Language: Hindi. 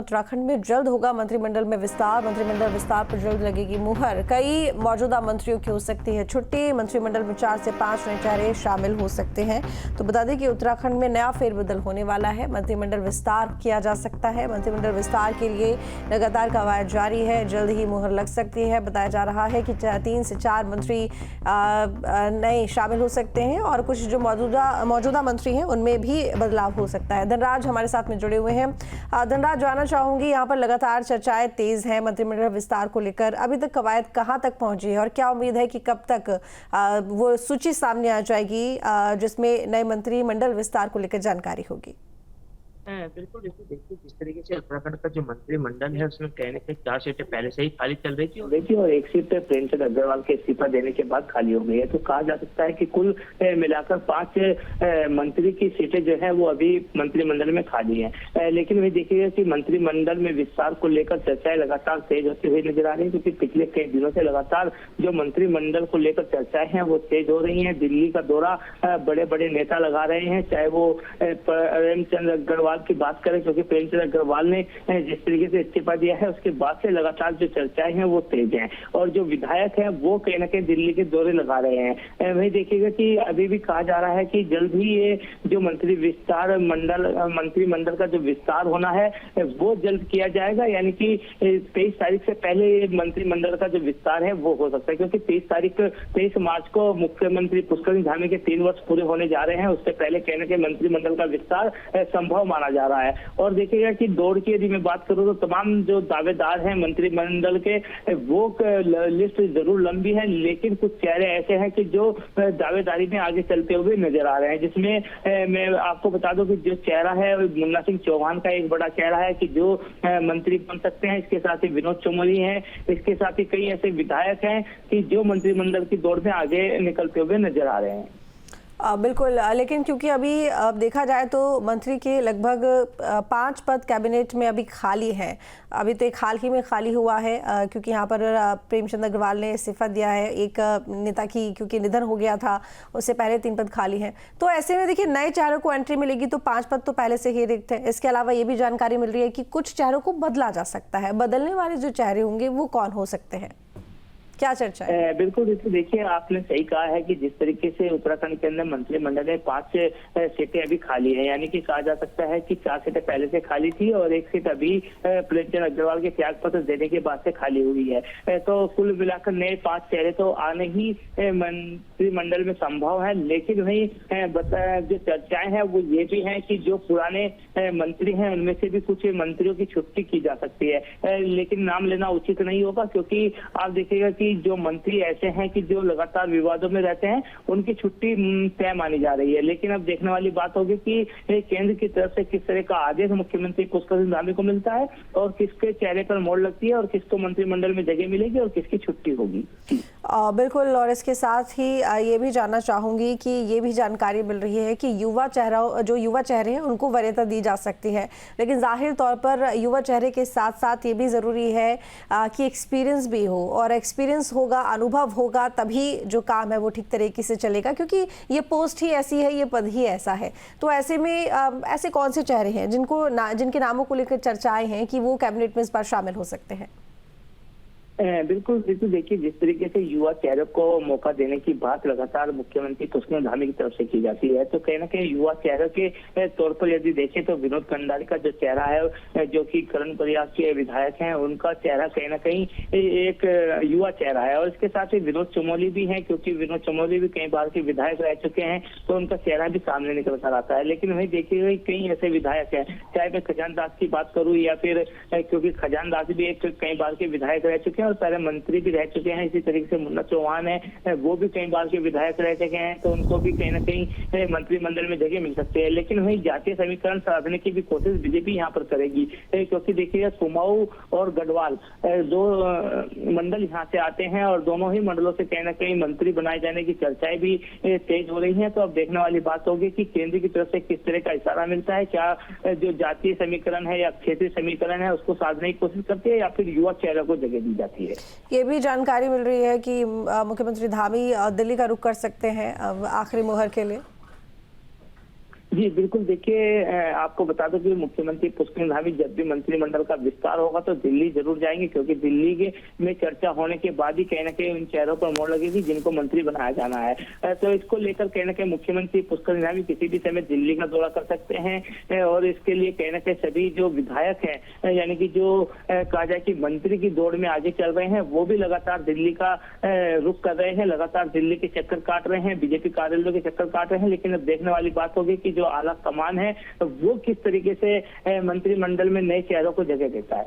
उत्तराखंड में जल्द होगा मंत्रिमंडल में विस्तार। मंत्रिमंडल विस्तार पर जल्द लगेगी मुहर। कई मौजूदा मंत्रियों की हो सकती है छुट्टी। मंत्रिमंडल में 4 से 5 नए चेहरे शामिल हो सकते हैं। तो बता दें कि उत्तराखंड में नया फेरबदल होने वाला है। मंत्रिमंडल विस्तार किया जा सकता है। मंत्रिमंडल विस्तार के लिए लगातार कवायद जारी है। जल्द ही मुहर लग सकती है। बताया जा रहा है कि 3 से 4 मंत्री नए शामिल हो सकते हैं और कुछ जो मौजूदा मंत्री हैं उनमें भी बदलाव हो सकता है। धनराज हमारे साथ में जुड़े हुए हैं। धनराज, जानना चाहूंगी, यहाँ पर लगातार चर्चाएं तेज हैं मंत्रिमंडल विस्तार को लेकर। अभी तक कवायद कहाँ तक पहुंची है और क्या उम्मीद है कि कब तक वो सूची सामने आ जाएगी जिसमें नए मंत्रिमंडल विस्तार को लेकर जानकारी होगी? बिल्कुल, देखिए जिस तरीके से उत्तराखंड का जो मंत्रिमंडल है उसमें कहने से 4 सीटें पहले से ही खाली चल रही थी और एक सीट प्रेमचंद अग्रवाल के इस्तीफा देने के बाद खाली हो गई है। तो कहा जा सकता है कि कुल मिलाकर 5 मंत्री की सीटें जो है वो अभी मंत्रिमंडल में खाली हैं। लेकिन वही देखिएगा कि मंत्रिमंडल में विस्तार को लेकर चर्चाएं लगातार तेज होती हुई नजर आ रही है, क्योंकि पिछले कई दिनों से लगातार जो मंत्रिमंडल को लेकर चर्चाएं हैं वो तेज हो रही हैं। दिल्ली का दौरा बड़े बड़े नेता लगा रहे हैं, चाहे वो प्रेमचंद अग्रवाल की बात करें, क्योंकि प्रेमचंद अग्रवाल ने जिस तरीके से इस्तीफा दिया है उसके बाद से लगातार जो चर्चाएं हैं वो तेज हैं और जो विधायक हैं वो कहीं ना कहीं दिल्ली के दौरे लगा रहे हैं। वही देखिएगा कि अभी भी कहा जा रहा है कि जल्द ही ये जो मंत्रिमंडल का जो विस्तार होना है वो जल्द किया जाएगा, यानी कि 23 तारीख से पहले मंत्रिमंडल का जो विस्तार है वो हो सकता है, क्योंकि 23 मार्च को मुख्यमंत्री पुष्कर सिंह धामी के 3 वर्ष पूरे होने जा रहे हैं। उससे पहले कहने के मंत्रिमंडल का विस्तार संभव माना जा रहा है। और देखिएगा कि दौड़ की यदि मैं बात करूं तो तमाम जो दावेदार हैं मंत्रिमंडल के वो लिस्ट जरूर लंबी है, लेकिन कुछ चेहरे ऐसे हैं कि जो दावेदारी में आगे चलते हुए नजर आ रहे हैं, जिसमें मैं आपको बता दूं कि जो चेहरा है मुन्ना सिंह चौहान का एक बड़ा चेहरा है कि जो मंत्री बन सकते हैं। इसके साथ ही विनोद चमोली है, इसके साथ ही कई ऐसे विधायक हैं कि जो मंत्रिमंडल की दौड़ में आगे निकलते हुए नजर आ रहे हैं। बिल्कुल, लेकिन क्योंकि अभी देखा जाए तो मंत्री के लगभग 5 पद कैबिनेट में अभी खाली हैं। अभी तो एक हाल ही में खाली हुआ है क्योंकि यहाँ पर प्रेमचंद अग्रवाल ने इस्तीफा दिया है। एक नेता की क्योंकि निधन हो गया था, उससे पहले 3 पद खाली हैं। तो ऐसे में देखिए नए चेहरों को एंट्री मिलेगी तो 5 पद तो पहले से ही रिक्त है। इसके अलावा ये भी जानकारी मिल रही है कि कुछ चेहरों को बदला जा सकता है। बदलने वाले जो चेहरे होंगे वो कौन हो सकते हैं, क्या चर्चा है? बिल्कुल देखिए, आपने सही कहा है कि जिस तरीके से उत्तराखंड के अंदर मंत्रिमंडल में 5 सीटें अभी खाली है, यानी कि कहा जा सकता है कि 4 सीटें पहले से खाली थी और 1 सीट अभी प्रेमचंद अग्रवाल के त्यागपत्र देने के बाद से खाली हुई है। तो कुल मिलाकर नए 5 चेहरे तो आने ही मंत्रिमंडल में संभव है। लेकिन वही जो चर्चाएं हैं वो ये भी है कि जो पुराने मंत्री हैं उनमें से भी कुछ मंत्रियों की छुट्टी की जा सकती है, लेकिन नाम लेना उचित नहीं होगा, क्योंकि आप देखिएगा कि जो मंत्री ऐसे हैं कि जो लगातार विवादों में रहते हैं उनकी छुट्टी तय मानी जा रही है। लेकिन अब देखने वाली बात होगी कि केंद्र की तरफ से किस तरह का आदेश मुख्यमंत्री पुष्कर सिंह धामी को मिलता है और किसके चेहरे पर मोड़ लगती है और किसको मंत्रिमंडल में जगह मिलेगी और किसकी छुट्टी होगी। बिल्कुल, और इसके साथ ही ये भी जानना चाहूंगी कि ये भी जानकारी मिल रही है कि युवा चेहरे हैं उनको वरीयता दी जा सकती है, लेकिन जाहिर तौर पर युवा चेहरे के साथ साथ ये भी ज़रूरी है कि एक्सपीरियंस भी हो, और एक्सपीरियंस होगा, अनुभव होगा, तभी जो काम है वो ठीक तरीके से चलेगा, क्योंकि ये पोस्ट ही ऐसी है, ये पद ही ऐसा है। तो ऐसे में ऐसे कौन से चेहरे हैं जिनके नामों को लेकर चर्चाएं हैं कि वो कैबिनेट में इस बार शामिल हो सकते हैं? बिल्कुल देखिए, जिस तरीके से युवा चेहरों को मौका देने की बात लगातार मुख्यमंत्री पुष्कर सिंह धामी की तरफ से की जाती है, तो कहीं ना कहीं युवा चेहरों के तौर पर यदि देखें तो विनोद कंडारी का जो चेहरा है, जो कि करण प्रयाग के विधायक हैं, उनका चेहरा कहीं ना कहीं एक युवा चेहरा है। और इसके साथ ही विनोद चमोली भी है, क्योंकि विनोद चमोली भी कई बार के विधायक रह चुके हैं, तो उनका चेहरा भी सामने निकल कर आता है। लेकिन वही देखिएगा कई ऐसे विधायक हैं, चाहे मैं खजान दास की बात करूँ या फिर, क्योंकि खजान दास भी एक कई बार के विधायक रह चुके हैं और पहले मंत्री भी रह चुके हैं। इसी तरीके से मुन्ना चौहान है, वो भी कई बार के विधायक रह चुके हैं, तो उनको भी कहीं ना कहीं मंत्रिमंडल में जगह मिल सकती है। लेकिन वही जातीय समीकरण साधने की भी कोशिश बीजेपी यहाँ पर करेगी, क्योंकि देखिए कुमाऊं और गढ़वाल 2 मंडल यहाँ से आते हैं और दोनों ही मंडलों से कहीं ना कहीं मंत्री बनाए जाने की चर्चाएं भी तेज हो रही है। तो अब देखने वाली बात होगी कि केंद्र की तरफ से किस तरह का इशारा मिलता है, क्या जो जातीय समीकरण है या क्षेत्रीय समीकरण है उसको साधने की कोशिश करती है या फिर युवा चेहरों को जगह दी जाती है। ये भी जानकारी मिल रही है कि मुख्यमंत्री धामी दिल्ली का रुख कर सकते हैं आखिरी मुहर के लिए। जी बिल्कुल, देखिए आपको बता दूं कि मुख्यमंत्री पुष्कर धामी जब भी मंत्रिमंडल का विस्तार होगा तो दिल्ली जरूर जाएंगे, क्योंकि दिल्ली के में चर्चा होने के बाद ही कहीं ना कहीं उन चेहरों पर मोड़ लगेगी जिनको मंत्री बनाया जाना है। तो इसको लेकर कहीं ना कहीं मुख्यमंत्री पुष्कर धामी किसी भी समय दिल्ली का दौरा कर सकते हैं और इसके लिए कहीं ना कहीं सभी जो विधायक हैं, यानी कि जो कहा जाए कि मंत्री की दौड़ में आगे चल रहे हैं, वो भी लगातार दिल्ली का रुख कर रहे हैं, लगातार दिल्ली के चक्कर काट रहे हैं, बीजेपी कार्यालयों के चक्कर काट रहे हैं। लेकिन अब देखने वाली बात होगी कि जो आला कमान है वो किस तरीके से मंत्रिमंडल में नए चेहरों को जगह देता है।